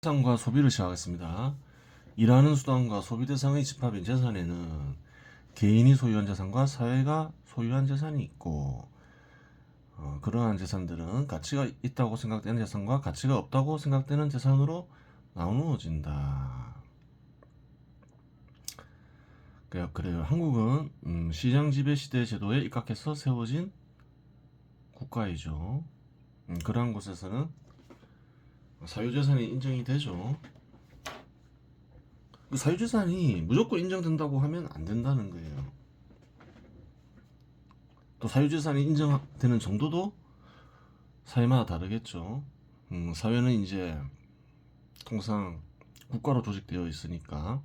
재산과 소비를 시작하겠습니다. 일하는 수단과 소비 대상의 집합인 재산에는 개인이 소유한 재산과 사회가 소유한 재산이 있고, 그러한 재산들은 가치가 있다고 생각되는 재산과 가치가 없다고 생각되는 재산으로 나누어진다. 그래요. 한국은 시장 지배 시대 제도에 입각해서 세워진 국가이죠. 그러한 곳에서는 사유재산이 인정이 되죠. 사유재산이 무조건 인정된다고 하면 안 된다는 거예요. 또 사유재산이 인정되는 정도도 사회마다 다르겠죠. 사회는 이제 통상 국가로 조직되어 있으니까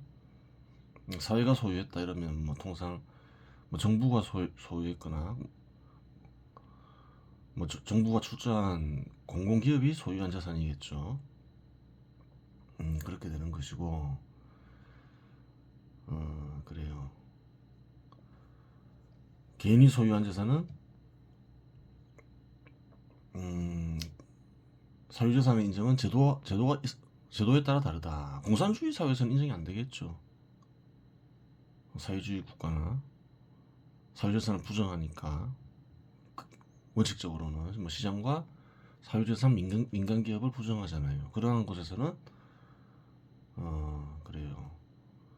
사회가 소유했다 이러면 뭐 통상 뭐 정부가 소유했거나 뭐 정부가 출자한 공공기업이 소유한 재산이겠죠. 그렇게 되는 것이고, 그래요. 개인이 소유한 재산은 사유재산의 인정은 제도에 따라 다르다. 공산주의 사회에서는 인정이 안 되겠죠. 사회주의 국가나 사유재산을 부정하니까 원칙적으로는 뭐 시장과 사유재산 민간 기업을 부정하잖아요. 그러한 곳에서는 그래요.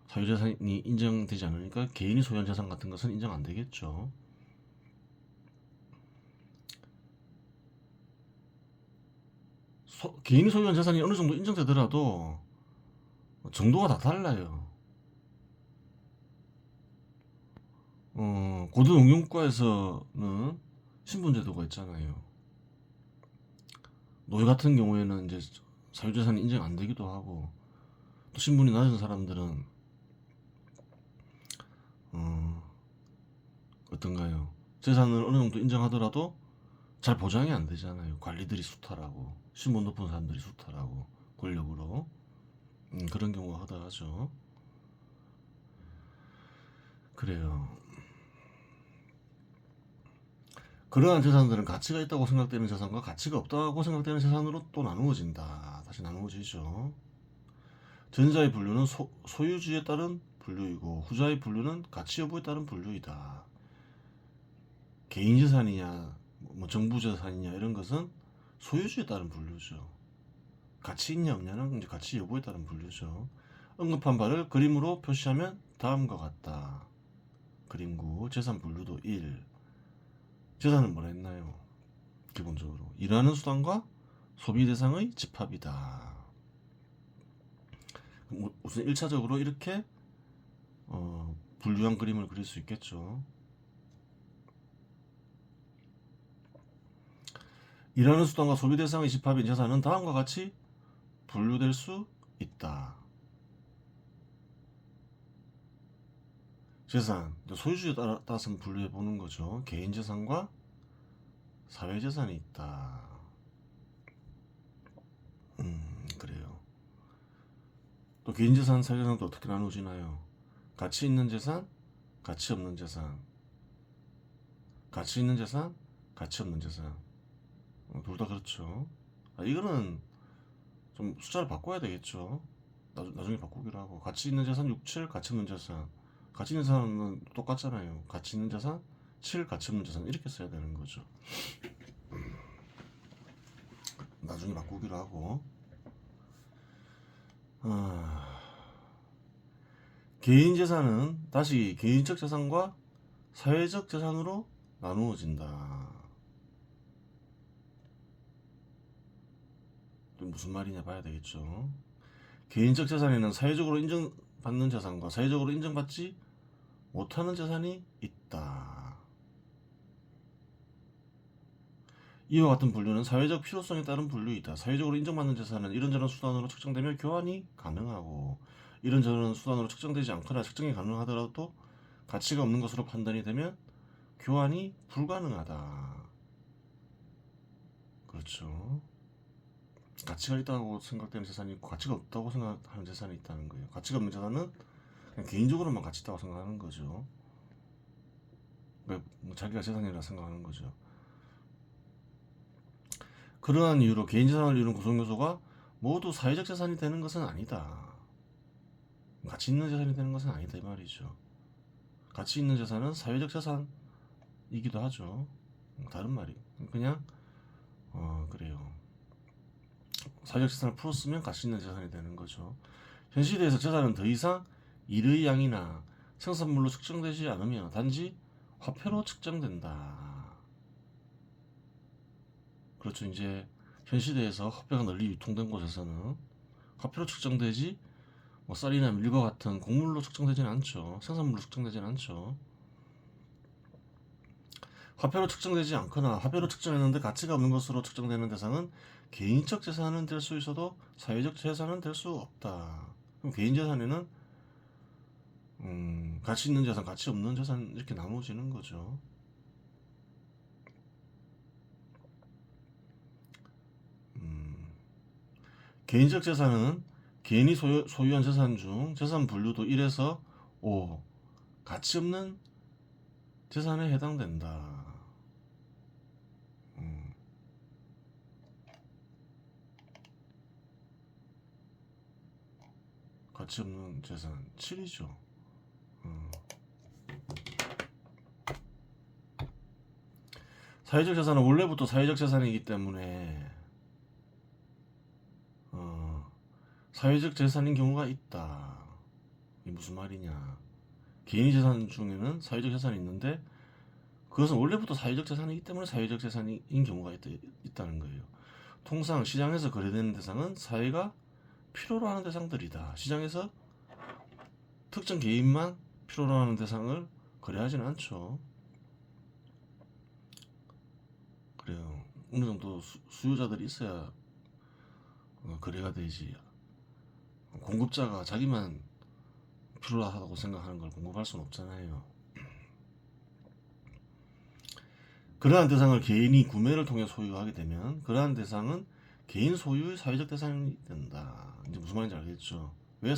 사유재산이 인정되지 않으니까 개인이 소유한 재산 같은 것은 인정 안 되겠죠. 개인이 소유한 재산이 어느 정도 인정되더라도 정도가 다 달라요. 고등용융과에서는 신분제도가 있잖아요. 노예 같은 경우에는 이제 사유재산이 인정 안 되기도 하고, 또 신분이 낮은 사람들은 어떤가요? 재산을 어느 정도 인정하더라도 잘 보장이 안 되잖아요. 관리들이 수탈하고 신분 높은 사람들이 수탈하고 권력으로 그런 경우가 허다하죠. 그래요. 그러한 재산들은 가치가 있다고 생각되는 재산과 가치가 없다고 생각되는 재산으로 또 나누어진다. 다시 나누어지죠. 전자의 분류는 소유주에 따른 분류이고, 후자의 분류는 가치 여부에 따른 분류이다. 개인 재산이냐 뭐 정부 재산이냐 이런 것은 소유주에 따른 분류죠. 가치 있냐 없냐는 이제 가치 여부에 따른 분류죠. 언급한 바를 그림으로 표시하면 다음과 같다. 그림 9. 재산 분류도 1. 재산은 뭐라 했나요? 기본적으로 일하는 수단과 소비 대상의 집합이다. 우선 1차적으로 이렇게 분류한 그림을 그릴 수 있겠죠. 일하는 수단과 소비 대상의 집합인 재산은 다음과 같이 분류될 수 있다. 재산, 소유주에 따라서 분류해 보는 거죠. 개인 재산과 사회 재산이 있다. 그래요. 또 개인 재산, 사회 재산도 어떻게 나누어지나요? 가치 있는 재산, 가치 없는 재산. 가치 있는 재산, 가치 없는 재산. 둘 다 그렇죠. 이거는 좀 숫자를 바꿔야 되겠죠. 나중에 바꾸기로 하고. 가치 있는 재산 6, 7, 가치 없는 재산. 가치 있는 재산은 똑같잖아요. 가치 있는 재산, 7, 가치 없는 재산. 이렇게 써야 되는 거죠. 나중에 바꾸기로 하고. 개인 재산은 다시 개인적 재산과 사회적 재산으로 나누어진다. 무슨 말이냐 봐야 되겠죠. 개인적 재산에는 사회적으로 인정받는 재산과 사회적으로 인정받지 못하는 재산이 있다. 이와 같은 분류는 사회적 필요성에 따른 분류이다. 사회적으로 인정받는 재산은 이런저런 수단으로 측정되며 교환이 가능하고, 이런저런 수단으로 측정되지 않거나 측정이 가능하더라도 가치가 없는 것으로 판단이 되면 교환이 불가능하다. 그렇죠. 가치가 있다고 생각되는 재산이 있고 가치가 없다고 생각하는 재산이 있다는 거예요. 가치가 없는 재산은 그냥 개인적으로만 가치 있다고 생각하는 거죠. 뭐 자기가 재산이라 생각하는 거죠. 그러한 이유로 개인 재산을 이루는 구성 요소가 모두 사회적 재산이 되는 것은 아니다. 가치 있는 재산이 되는 것은 아니다 이 말이죠. 가치 있는 재산은 사회적 재산이기도 하죠. 다른 말이 그냥 그래요. 사회적 재산을 풀었으면 가치 있는 재산이 되는 거죠. 현 시대에서 재산은 더 이상 일의 양이나 생산물로 측정되지 않으며 단지 화폐로 측정된다. 그렇죠. 이제 현 시대에서 화폐가 널리 유통된 곳에서는 화폐로 측정되지 뭐 쌀이나 밀과 같은 곡물로 측정되지는 않죠. 생산물로 측정되지는 않죠. 화폐로 측정되지 않거나 화폐로 측정했는데 가치가 없는 것으로 측정되는 대상은 개인적 재산은 될 수 있어도 사회적 재산은 될 수 없다. 그럼 개인 재산에는 가치 있는 재산, 가치 없는 재산 이렇게 나눠지는 거죠. 개인적 재산은 개인이 소유한 재산 중 재산 분류도 1에서 5 가치 없는 재산에 해당된다. 가치 없는 재산 7이죠. 사회적 재산은 원래부터 사회적 재산이기 때문에 사회적 재산인 경우가 있다. 이게 무슨 말이냐? 개인의 재산 중에는 사회적 재산이 있는데 그것은 원래부터 사회적 재산이기 때문에 사회적 재산인 경우가 있다는 거예요. 통상 시장에서 거래되는 대상은 사회가 필요로 하는 대상들이다. 시장에서 특정 개인만 필요로 하는 대상을 거래하지는 않죠. 그래요. 어느 정도 수요자들이 있어야 거래가 되지. 공급자가 자기만 필요하다고 생각하는 걸 공급할 수는 없잖아요. 그러한 대상을 개인이 구매를 통해 소유하게 되면 그러한 대상은 개인 소유의 사회적 대상이 된다. 이제 무슨 말인지 알겠죠? 왜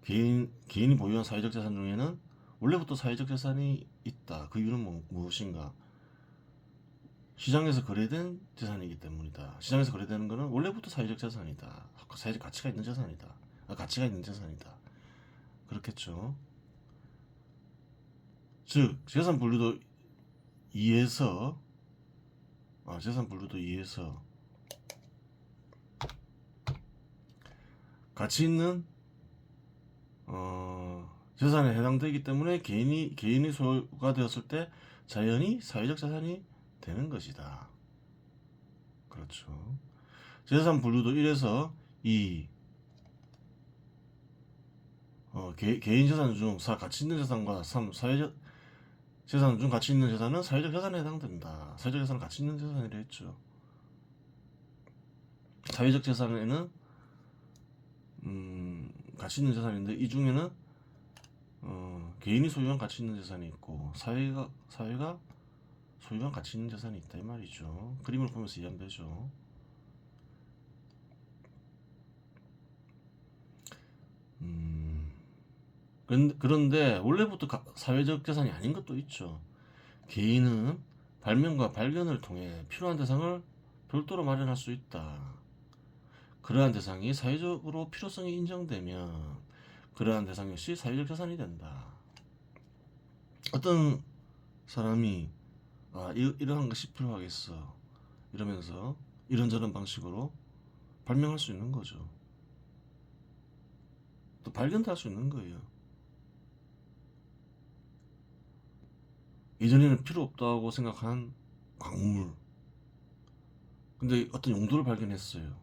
개인이 보유한 사회적 재산 중에는 원래부터 사회적 재산이 있다. 그 이유는 무엇인가? 시장에서 거래된 재산이기 때문이다. 시장에서 거래되는 것은 원래부터 사회적 재산이다. 사회적 가치가 있는 재산이다. 가치가 있는 재산이다. 그렇겠죠. 즉 재산 분류도 2에서 가치 있는 재산에 해당되기 때문에 개인이 소유가 되었을 때 자연히 사회적 재산이 되는 것이다. 그렇죠. 재산 분류도 1에서 2 개인 재산 중 가치 있는 재산과 3 사회적 재산 중 가치 있는 재산은 사회적 재산에 해당된다. 사회적 재산은 가치 있는 재산이라 했죠. 사회적 재산에는 가치 있는 재산인데 이 중에는 개인이 소유한 가치 있는 재산이 있고 사회가 소유한 가치 있는 재산이 있다 이 말이죠. 그림을 보면서 이해하면 되죠. 그런데 원래부터 사회적 재산이 아닌 것도 있죠. 개인은 발명과 발견을 통해 필요한 대상을 별도로 마련할 수 있다. 그러한 대상이 사회적으로 필요성이 인정되면 그러한 대상 역시 사회적 재산이 된다. 어떤 사람이 이러한 것이 필요하겠어 이러면서 이런저런 방식으로 발명할 수 있는 거죠. 또 발견도 할 수 있는 거예요. 예전에는 필요 없다고 생각한 광물, 근데 어떤 용도를 발견했어요.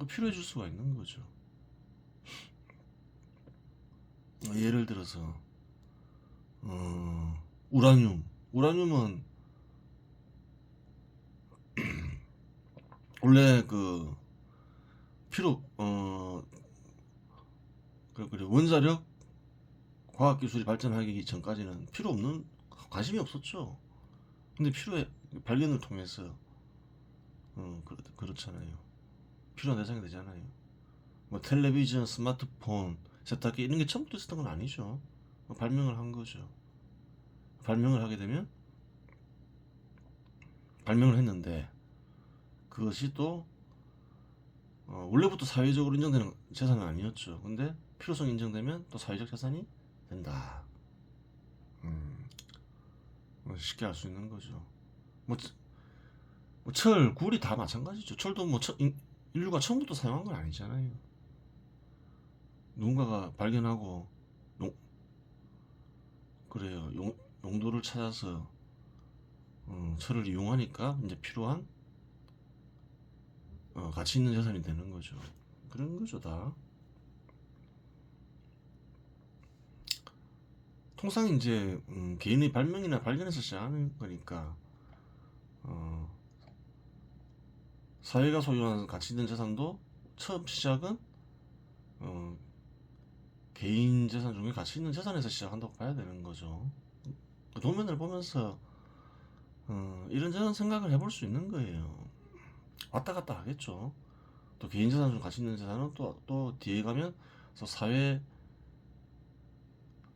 필요해 줄 수가 있는 거죠. 예를 들어서 우라늄은 원래 그 원자력 과학 기술이 발전하기 전까지는 필요 없는 관심이 없었죠. 근데 발견을 통해서 그렇잖아요. 필요한 대상이 되잖아요. 뭐 텔레비전, 스마트폰, 세탁기 이런 게 처음부터 있었던 건 아니죠. 발명을 한 거죠. 발명을 하게 되면 발명을 했는데 그것이 또 원래부터 사회적으로 인정되는 재산은 아니었죠. 근데 필요성이 인정되면 또 사회적 재산이 된다. 쉽게 알 수 있는 거죠. 뭐, 철, 굴이 다 마찬가지죠. 철도 뭐 인류가 처음부터 사용한 건 아니잖아요. 누군가가 발견하고 그래요. 용도를 찾아서 철을 이용하니까 이제 필요한 가치 있는 재산이 되는 거죠. 그런 거죠 다. 통상 이제 개인의 발명이나 발견에서 시작하는 거니까 사회가 소유한 가치 있는 재산도 처음 시작은 개인 재산 중에 가치 있는 재산에서 시작한다고 봐야 되는 거죠. 그 도면을 보면서 이런저런 생각을 해볼 수 있는 거예요. 왔다 갔다 하겠죠. 또 개인 재산 중 가치 있는 재산은 또 뒤에 가면 사회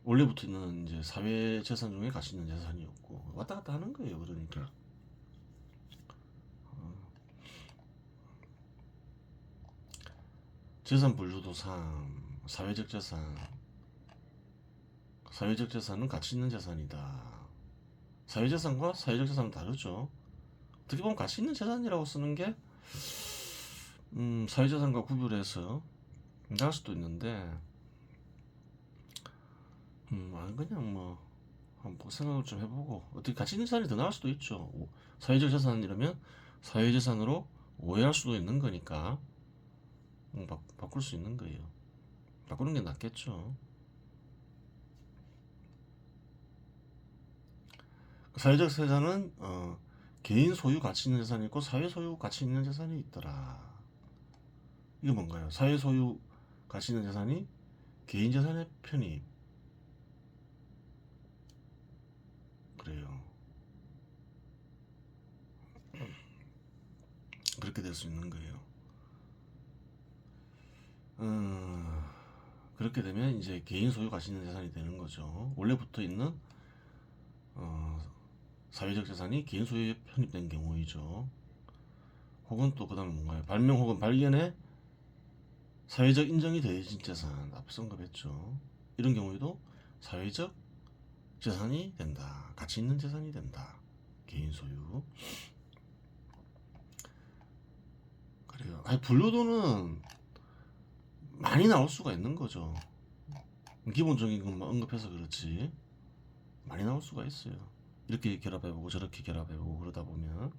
원래부터 있는 이제 사회 재산 중에 가치 있는 재산이었고 왔다 갔다 하는 거예요. 그러니까 재산 분류도 3 사회적 재산 사회적 재산은 가치 있는 재산이다. 사회재산과 사회적 재산은 다르죠. 어떻게 보면 가치 있는 재산이라고 쓰는 게 사회재산과 구별해서 나을 수도 있는데 그냥 뭐 한번 생각을 좀 해보고 어떻게 가치 있는 재산이 더 나을 수도 있죠. 사회적 재산이라면 사회재산으로 오해할 수도 있는 거니까 바꿀 수 있는 거예요. 바꾸는 게 낫겠죠. 사회적 재산은 개인 소유 가치 있는 재산이 있고 사회 소유 가치 있는 재산이 있더라. 이게 뭔가요? 사회 소유 가치 있는 재산이 개인 재산의 편입. 그래요. 그렇게 될 수 있는 거예요. 그렇게 되면 이제 개인 소유 가치 있는 재산이 되는 거죠. 원래부터 있는 사회적 재산이 개인 소유에 편입된 경우이죠. 혹은 또 그다음에 뭔가요? 발명 혹은 발견에 사회적 인정이 더해진 재산, 앞서 언급했죠. 이런 경우에도 사회적 재산이 된다. 가치 있는 재산이 된다. 개인 소유. 그래요. 분류도는 많이 나올 수가 있는 거죠. 기본적인 것만 언급해서 그렇지 많이 나올 수가 있어요. 이렇게 결합해보고 저렇게 결합해보고 그러다 보면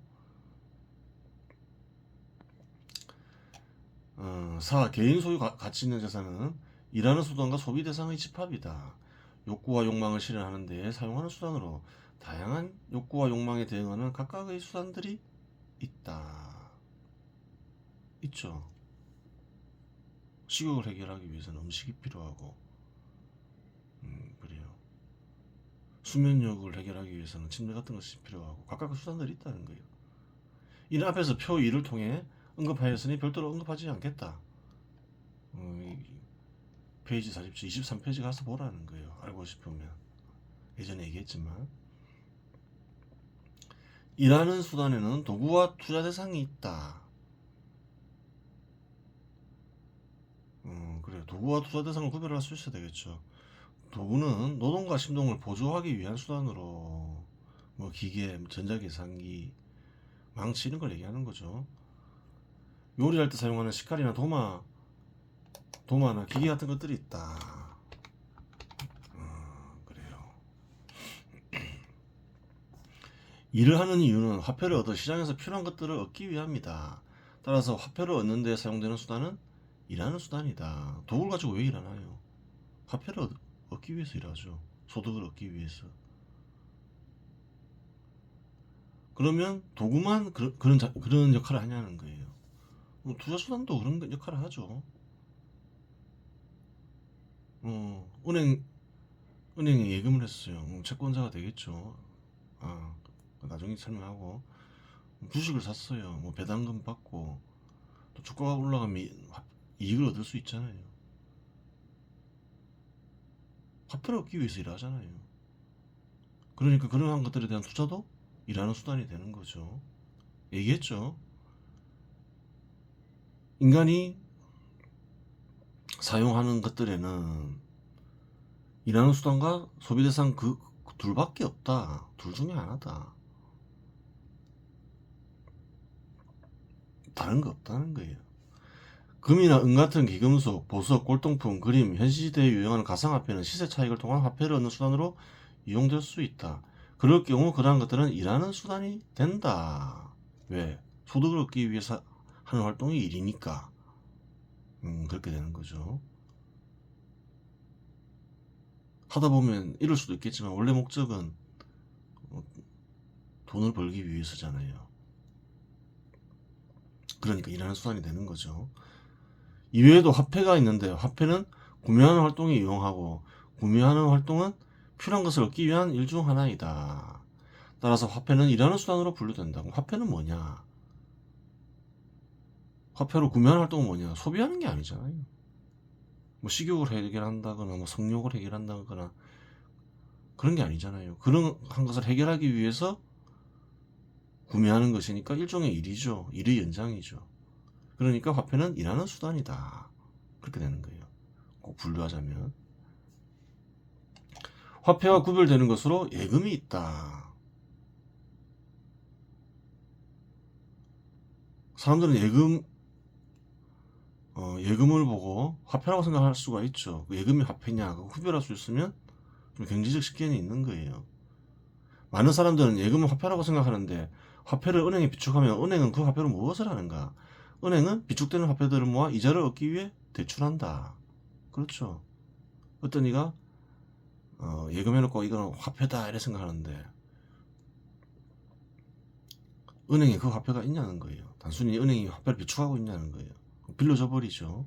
4. 개인 소유 가치 있는 재산은 일하는 수단과 소비 대상의 집합이다. 욕구와 욕망을 실현하는 데 사용하는 수단으로 다양한 욕구와 욕망에 대응하는 각각의 수단들이 있다. 있죠. 식욕을 해결하기 위해서는 음식이 필요하고 그래요. 수면욕을 해결하기 위해서는 침대 같은 것이 필요하고 각각의 수단들이 있다는 거예요. 이는 앞에서 표 2를 통해 언급하였으니 별도로 언급하지 않겠다. 페이지 47, 23페이지 가서 보라는 거예요. 알고 싶으면. 예전에 얘기했지만 일하는 수단에는 도구와 투자 대상이 있다. 그래요. 도구와 투자 대상을 구별할 수 있어야 되겠죠. 도구는 노동과 심동을 보조하기 위한 수단으로 뭐 기계, 전자계산기, 망치 이런 걸 얘기하는 거죠. 요리할 때 사용하는 식칼이나 도마나 기계 같은 것들이 있다. 그래요. 일을 하는 이유는 화폐를 얻어 시장에서 필요한 것들을 얻기 위함이다. 따라서 화폐를 얻는 데 사용되는 수단은 일하는 수단이다. 도구를 가지고 왜 일하나요? 화폐를 얻기 위해서 일하죠. 소득을 얻기 위해서. 그러면 도구만 그런 역할을 하냐는 거예요. 투자 수단도 그런 역할을 하죠. 은행에 예금을 했어요. 채권자가 되겠죠. 나중에 설명하고 주식을 샀어요. 뭐 배당금 받고 또 주가가 올라가면 이익을 얻을 수 있잖아요. 화폐를 얻기 위해서 일하잖아요. 그러니까 그러한 것들에 대한 투자도 일하는 수단이 되는 거죠. 얘기했죠. 인간이 사용하는 것들에는 일하는 수단과 소비 대상 그 둘밖에 없다. 둘 중에 하나다. 다른 거 없다는 거예요. 금이나 은 같은 기금속, 보석, 골동품, 그림, 현 시대에 유행하는 가상화폐는 시세 차익을 통한 화폐를 얻는 수단으로 이용될 수 있다. 그럴 경우 그러한 것들은 일하는 수단이 된다. 왜? 소득을 얻기 위해서 하는 활동이 일이니까. 그렇게 되는 거죠. 하다 보면 이럴 수도 있겠지만 원래 목적은 돈을 벌기 위해서잖아요. 그러니까 일하는 수단이 되는 거죠. 이외에도 화폐가 있는데 화폐는 구매하는 활동에 이용하고 구매하는 활동은 필요한 것을 얻기 위한 일 중 하나이다. 따라서 화폐는 일하는 수단으로 분류된다고. 화폐는 뭐냐? 화폐로 구매하는 활동은 뭐냐? 소비하는 게 아니잖아요. 뭐 식욕을 해결한다거나 뭐 성욕을 해결한다거나 그런 게 아니잖아요. 그런 한 것을 해결하기 위해서 구매하는 것이니까 일종의 일이죠. 일의 연장이죠. 그러니까 화폐는 일하는 수단이다. 그렇게 되는 거예요. 꼭 분류하자면. 화폐와 구별되는 것으로 예금이 있다. 사람들은 예금을 보고 화폐라고 생각할 수가 있죠. 예금이 화폐냐, 구별할 수 있으면 좀 경제적 식견이 있는 거예요. 많은 사람들은 예금은 화폐라고 생각하는데 화폐를 은행에 비축하면 은행은 그 화폐로 무엇을 하는가? 은행은 비축되는 화폐들을 모아 이자를 얻기 위해 대출한다. 그렇죠. 어떤 이가 예금해놓고 이거는 화폐다 이래 생각하는데 은행에 그 화폐가 있냐는 거예요. 단순히 은행이 화폐를 비축하고 있냐는 거예요. 빌려줘 버리죠.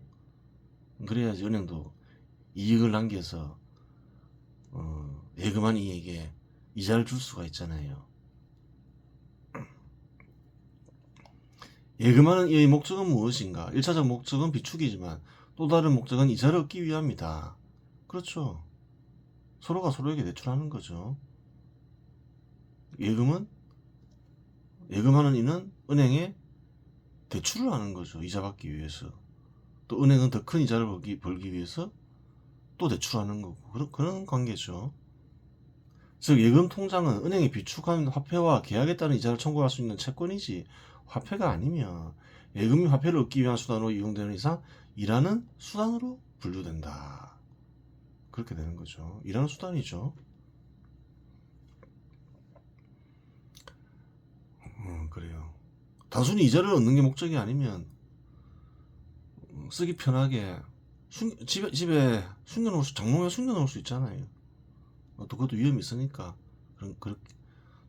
그래야지 은행도 이익을 남겨서 예금한 이에게 이자를 줄 수가 있잖아요. 예금하는 이의 목적은 무엇인가? 1차적 목적은 비축이지만 또 다른 목적은 이자를 얻기 위함이다. 그렇죠. 서로가 서로에게 대출하는 거죠. 예금하는 이는 은행에 대출을 하는 거죠. 이자 받기 위해서. 또 은행은 더 큰 이자를 벌기 위해서 또 대출하는 거고 그런 관계죠. 즉 예금 통장은 은행에 비축한 화폐와 계약에 따른 이자를 청구할 수 있는 채권이지 화폐가 아니면 예금이 화폐를 얻기 위한 수단으로 이용되는 이상 일하는 수단으로 분류된다. 그렇게 되는 거죠. 일하는 수단이죠. 그래요. 단순히 이자를 얻는 게 목적이 아니면 쓰기 편하게 집에 숨겨놓을 장롱에 숨겨놓을 수 있잖아요. 또 그것도 위험이 있으니까 그렇게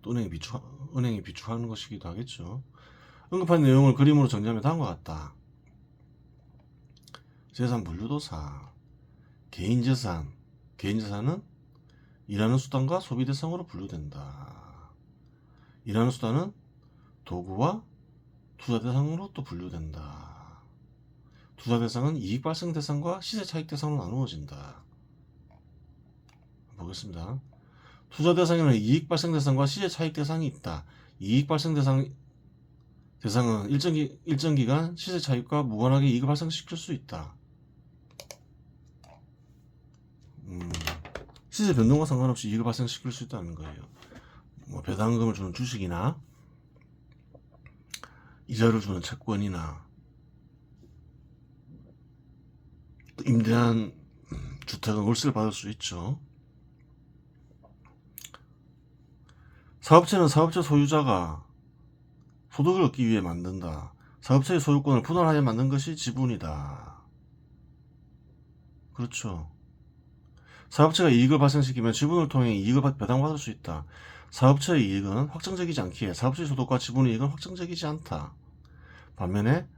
또 은행이 비축하는 것이기도 하겠죠. 언급한 내용을 그림으로 정리하면 다음과 같다. 재산 분류도사. 개인재산. 개인재산은 일하는 수단과 소비 대상으로 분류된다. 일하는 수단은 도구와 투자 대상으로 또 분류된다. 투자 대상은 이익 발생 대상과 시세 차익 대상으로 나누어진다. 보겠습니다. 투자 대상에는 이익 발생 대상과 시세 차익 대상이 있다. 이익 발생 대상은 일정 기간 시세 차익과 무관하게 이익을 발생시킬 수 있다. 시세 변동과 상관없이 이익을 발생시킬 수 있다는 거예요. 뭐 배당금을 주는 주식이나 이자를 주는 채권이나 임대한 주택은 월세를 받을 수 있죠. 사업체는 사업체 소유자가 소득을 얻기 위해 만든다. 사업체의 소유권을 분할하여 만든 것이 지분이다. 그렇죠. 사업체가 이익을 발생시키면 지분을 통해 이익을 배당받을 수 있다. 사업체의 이익은 확정적이지 않기에 사업체의 소득과 지분의 이익은 확정적이지 않다. 반면에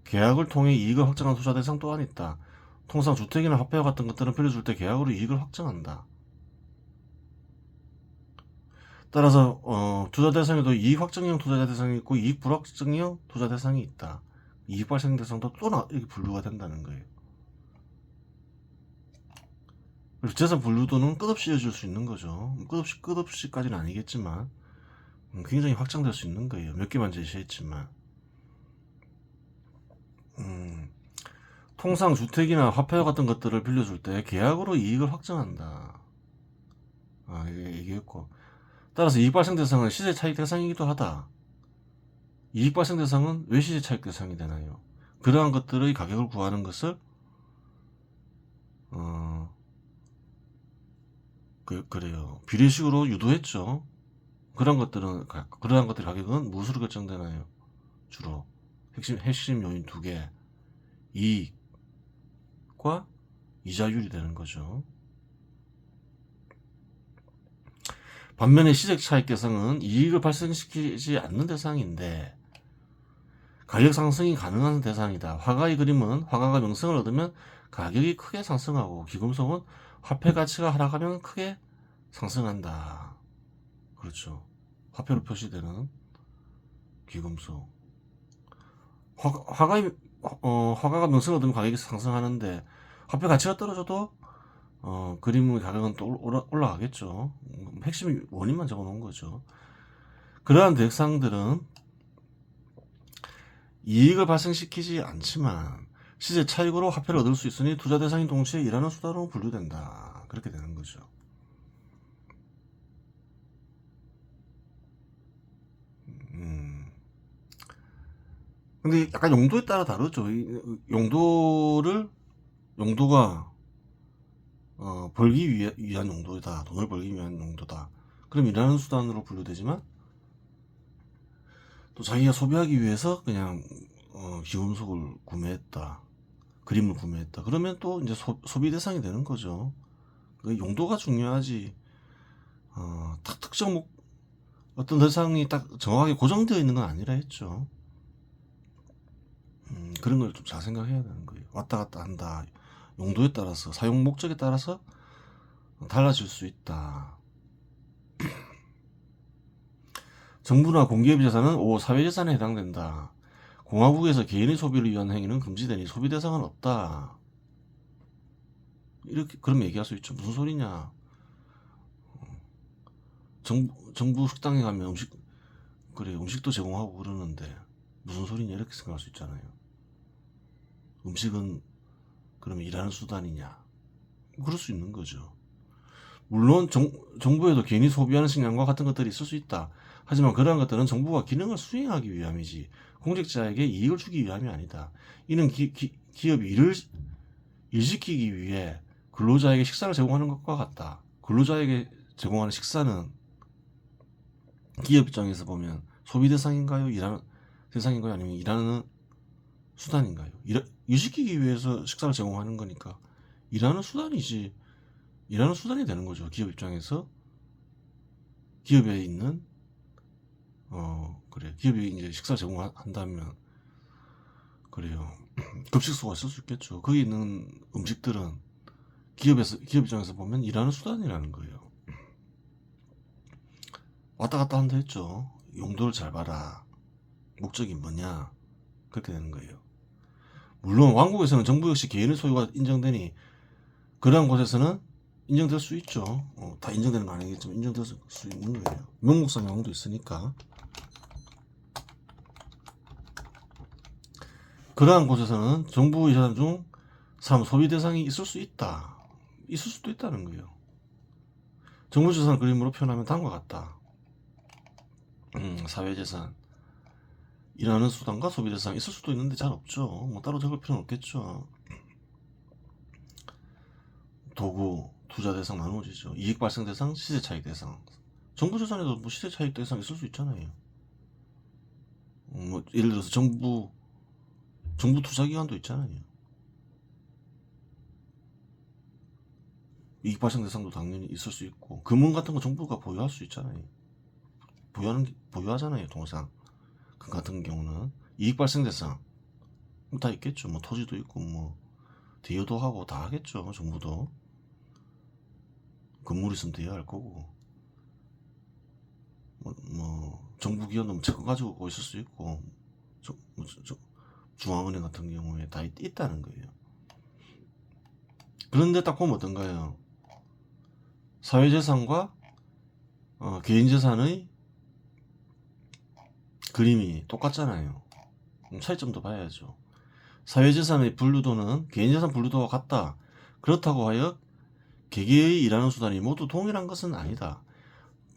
계약을 통해 이익을 확정한 투자 대상 또한 있다. 통상 주택이나 화폐와 같은 것들은 빌려줄 때 계약으로 이익을 확정한다. 따라서 투자 대상에도 이익 확정형 투자 대상이 있고 이익 불확정형 투자 대상이 있다. 이익 발생 대상도 또 이렇게 분류가 된다는 거예요. 그래서 재산 분류도는 끝없이 이어질 수 있는 거죠. 끝없이까지는 아니겠지만 굉장히 확장될 수 있는 거예요. 몇 개만 제시했지만 통상 주택이나 화폐 같은 것들을 빌려줄 때 계약으로 이익을 확정한다. 이게 얘기했고, 따라서 이익 발생 대상은 시세 차익 대상이기도 하다. 이익 발생 대상은 왜 시세 차익 대상이 되나요? 그러한 것들의 가격을 구하는 것을 그래요. 비례식으로 유도했죠. 그러한 것들의 가격은 무엇으로 결정되나요? 주로 핵심 요인 2개, 이익과 이자율이 되는 거죠. 반면에 시세 차익 대상은 이익을 발생시키지 않는 대상인데 가격 상승이 가능한 대상이다. 화가의 그림은 화가가 명성을 얻으면 가격이 크게 상승하고 기금속은 화폐 가치가 하락하면 크게 상승한다. 그렇죠. 화폐로 표시되는 기금속. 화가가 명성을 얻으면 가격이 상승하는데 화폐 가치가 떨어져도 그림의 가격은 또 올라가겠죠. 핵심 원인만 적어놓은 거죠. 그러한 대상들은 이익을 발생시키지 않지만 시세 차익으로 화폐를 얻을 수 있으니 투자 대상인 동시에 일하는 수단으로 분류된다. 그렇게 되는 거죠. 근데 약간 용도에 따라 다르죠. 용도가 벌기 위한 용도다. 돈을 벌기 위한 용도다. 그럼 일하는 수단으로 분류되지만 또 자기가 소비하기 위해서 그냥 기금속을 구매했다. 그림을 구매했다. 그러면 또 이제 소비 대상이 되는 거죠. 그 용도가 중요하지. 특정 어떤 대상이 딱 정확하게 고정되어 있는 건 아니라 했죠. 그런 걸 좀 잘 생각해야 되는 거예요. 왔다 갔다 한다. 용도에 따라서, 사용 목적에 따라서 달라질 수 있다. 정부나 공기업의 재산은 사회재산에 해당된다. 공화국에서 개인의 소비를 위한 행위는 금지되니 소비 대상은 없다. 이렇게 그럼 얘기할 수 있죠. 무슨 소리냐? 정부 식당에 가면 음식도 제공하고 그러는데 무슨 소리냐 이렇게 생각할 수 있잖아요. 음식은 그러면 일하는 수단이냐? 그럴 수 있는 거죠. 물론 정부에도 개인이 소비하는 식량과 같은 것들이 있을 수 있다. 하지만 그러한 것들은 정부가 기능을 수행하기 위함이지 공직자에게 이익을 주기 위함이 아니다. 이는 기업이 일시키기 위해 근로자에게 식사를 제공하는 것과 같다. 근로자에게 제공하는 식사는 기업 입장에서 보면 소비 대상인가요? 일하는 대상인가요? 아니면 일하는 수단인가요? 일시키기 위해서 식사를 제공하는 거니까 일하는 수단이지. 일하는 수단이 되는 거죠. 기업 입장에서 기업에 있는 기업이 이제 식사 제공한다면 그래요. 급식소가 있을 수 있겠죠. 거기 있는 음식들은 기업 입장에서 보면 일하는 수단이라는 거예요. 왔다 갔다 한다 했죠. 용도를 잘 봐라. 목적이 뭐냐. 그렇게 되는 거예요. 물론 왕국에서는 정부 역시 개인의 소유가 인정되니 그러한 곳에서는 인정될 수 있죠. 다 인정되는 거 아니겠지만 인정될 수 있는 거예요. 명목상 영웅도 있으니까. 그러한 곳에서는 정부의 재산 중 소비 대상이 있을 수 있다. 있을 수도 있다는 거예요. 정부 재산을 그림으로 표현하면 다음과 같다. 사회재산, 일하는 수단과 소비 대상 있을 수도 있는데 잘 없죠. 뭐 따로 적을 필요는 없겠죠. 도구, 투자 대상 나누어지죠. 이익 발생 대상, 시세 차익 대상. 정부 재산에도 뭐 시세 차익 대상 있을 수 있잖아요. 뭐 예를 들어서 정부 투자기관도 있잖아요. 이익 발생 대상도 당연히 있을 수 있고 금융 같은 거 정부가 보유할 수 있잖아요. 보유하잖아요. 통상 그 같은 경우는 이익 발생 대상 다 있겠죠. 뭐 토지도 있고 뭐 대여도 하고 다 하겠죠. 정부도 건물 있으면 대여할 거고 뭐 정부 기관도 채권 가지고 있을 수 있고 중앙은행 같은 경우에 다 있다는 거예요. 그런데 딱 보면 어떤가요? 사회재산과 개인재산의 그림이 똑같잖아요. 차이점도 봐야죠. 사회재산의 분류도는 개인재산 분류도와 같다. 그렇다고 하여 개개의 일하는 수단이 모두 동일한 것은 아니다.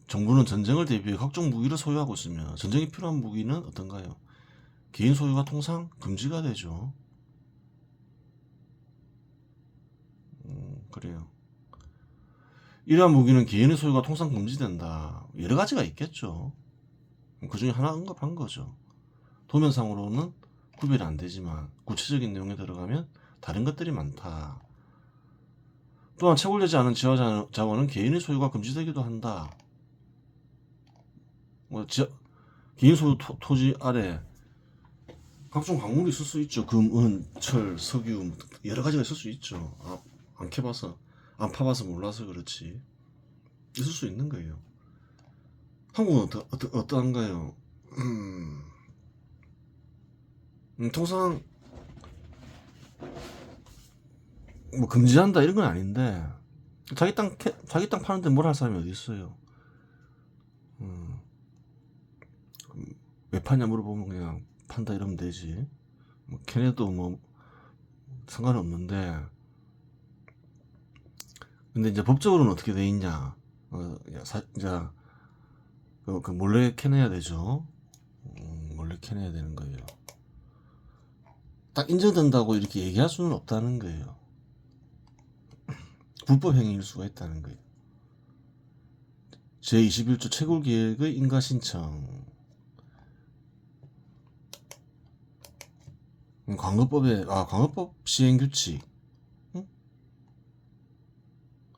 정부는 전쟁을 대비해 각종 무기를 소유하고 있으며 전쟁에 필요한 무기는 어떤가요? 개인 소유가 통상 금지가 되죠. 그래요. 이러한 무기는 개인의 소유가 통상 금지된다. 여러 가지가 있겠죠. 그 중에 하나 언급한 거죠. 도면상으로는 구별이 안 되지만 구체적인 내용에 들어가면 다른 것들이 많다. 또한 채굴되지 않은 지하 자원은 개인의 소유가 금지되기도 한다. 개인 소유 토지 아래 각종 광물이 있을 수 있죠. 금, 은, 철, 석유 여러 가지가 있을 수 있죠. 안 파봐서 몰라서 그렇지. 있을 수 있는 거예요. 한국은 어떠한가요? 통상 뭐 금지한다 이런 건 아닌데 자기 땅 파는데 뭘 할 사람이 어디 있어요? 왜 파냐 물어보면 그냥 판다 이러면 되지. 뭐 걔네도 뭐 상관은 없는데, 근데 이제 법적으로는 어떻게 돼 있냐? 이제 그 몰래 캐내야 되죠. 몰래 캐내야 되는 거예요. 딱 인정된다고 이렇게 얘기할 수는 없다는 거예요. 불법 행위일 수가 있다는 거예요. 제21조 채굴계획의 인가신청. 광업법 시행규칙. 응?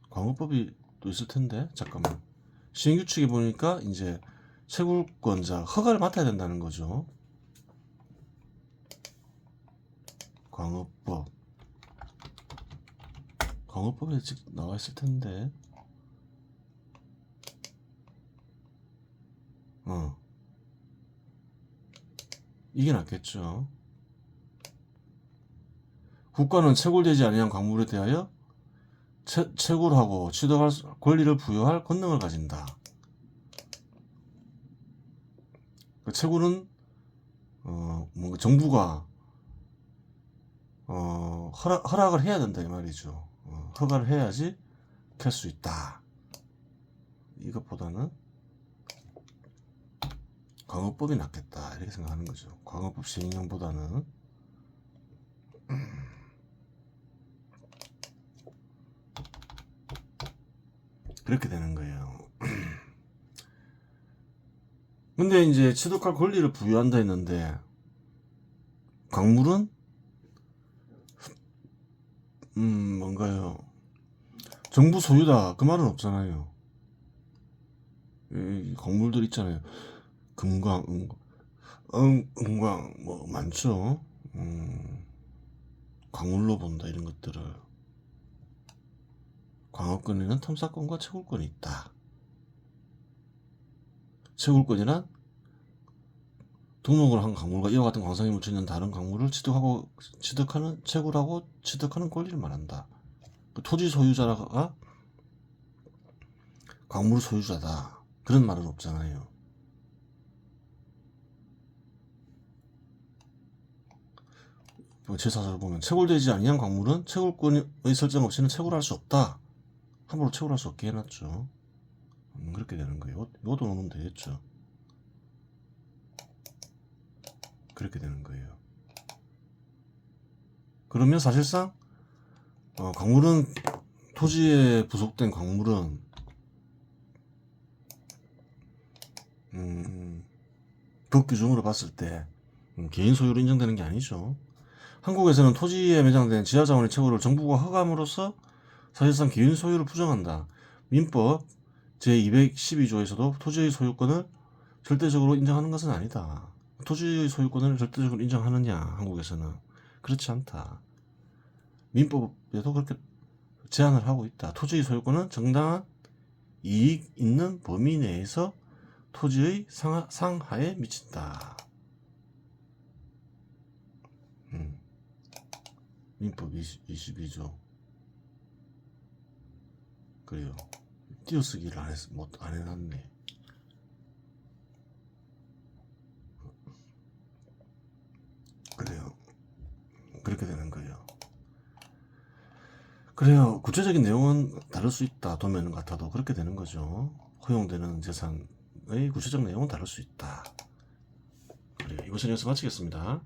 광업법이 또 있을 텐데, 잠깐만. 시행규칙에 보니까 이제 채굴권자 허가를 맡아야 된다는 거죠. 광업법에 나와 있을 텐데. 이게 낫겠죠. 국가는 채굴되지 아니한 광물에 대하여 채굴하고 취득할 권리를 부여할 권능을 가진다. 그 채굴은 뭔가 정부가 허락을 해야 된다 이 말이죠. 허가를 해야지 캘 수 있다. 이것보다는 광업법이 낫겠다 이렇게 생각하는 거죠. 광업법 시행령보다는. 그렇게 되는 거예요. 근데 이제 취득할 권리를 부여한다 했는데 광물은 뭔가요? 정부 소유다 그 말은 없잖아요. 이 광물들 있잖아요. 금광, 은광 뭐 많죠. 광물로 본다 이런 것들을. 광업권에는 탐사권과 채굴권이 있다. 채굴권이란 등록을 한 광물과 이와 같은 광석이 묻혀있는 다른 광물을 채굴하고 취득하는 권리를 말한다. 그 토지 소유자가 광물 소유자다 그런 말은 없잖아요. 제4조를 보면 채굴되지 아니한 광물은 채굴권의 설정 없이는 채굴할 수 없다. 함부로 채굴할 수 없게 해놨죠. 그렇게 되는 거예요. 이것도 넣으면 되겠죠. 그렇게 되는 거예요. 그러면 사실상 광물은 토지에 부속된 광물은 법 규정으로 봤을 때 개인 소유로 인정되는 게 아니죠. 한국에서는 토지에 매장된 지하자원의 채굴을 정부가 허가함으로써 사실상 개인 소유를 부정한다. 민법 제212조에서도 토지의 소유권을 절대적으로 인정하는 것은 아니다. 토지의 소유권을 절대적으로 인정하느냐 한국에서는 그렇지 않다. 민법에도 그렇게 제한을 하고 있다. 토지의 소유권은 정당한 이익 있는 범위 내에서 토지의 상하에 미친다. 민법 22조. 그래요. 띄어쓰기를 안 해놨네. 그래요. 그렇게 되는 거예요. 그래요. 구체적인 내용은 다를 수 있다. 도면 같아도 그렇게 되는 거죠. 허용되는 재산의 구체적 내용은 다를 수 있다. 그래요. 이것은 여기서 마치겠습니다.